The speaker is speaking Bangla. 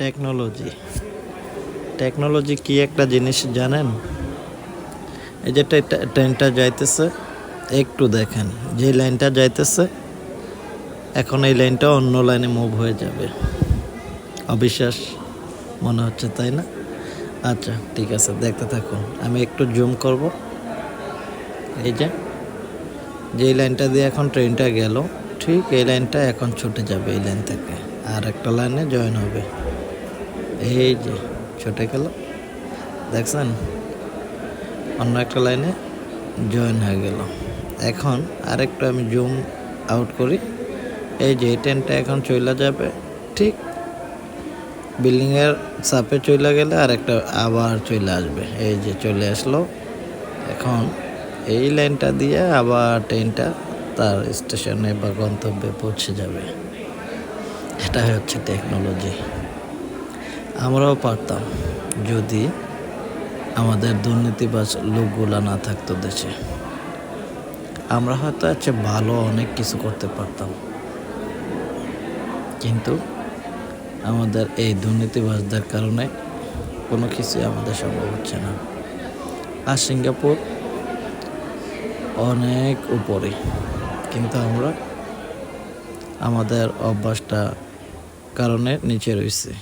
টেকনোলজি টেকনোলজি কি একটা জিনিস জানেন? এই যে ট্রেনটা যাইতেছে, একটু দেখেন, যে লাইনটা যাইতেছে এখন এই লাইনটা অন্য লাইনে মুভ হয়ে যাবে। অবিশ্বাস মনে হচ্ছে, তাই না? আচ্ছা ঠিক আছে, দেখতে থাকুন। আমি একটু জুম করব। এই যে লাইনটা দিয়ে এখন ট্রেনটা গেল, ঠিক এই লাইনটা এখন ছুটে যাবে এই লাইন থেকে, আর একটা লাইনে জয়েন হবে। এই যে ছুটে গেল, দেখছেন? অন্য একটা লাইনে জয়েন হয়ে গেল। এখন আরেকটু আমি জুম আউট করি। এই যে ট্রেনটা এখন চলে যাবে, ঠিক বিল্ডিংয়ের চাপে চলে গেলে আরেকটা আবার চলে আসবে। এই যে চলে আসলো। এখন এই লাইনটা দিয়ে আবার ট্রেনটা তার স্টেশনে বা গন্তব্যে পৌঁছে যাবে। এটা হচ্ছে টেকনোলজি। আমরাও পারতাম যদি আমাদের দুর্নীতিবাজ লোকগুলা না থাকতো দেশে। আমরা হয়তো আছে ভালো অনেক কিছু করতে পারতাম, কিন্তু আমাদের এই দুর্নীতিবাজদের কারণে কোনো কিছুই আমাদের সম্ভব হচ্ছে না। আর সিঙ্গাপুর অনেক উপরে, কিন্তু আমরা আমাদের অভ্যাসটা কারণে নিচে রয়েছে।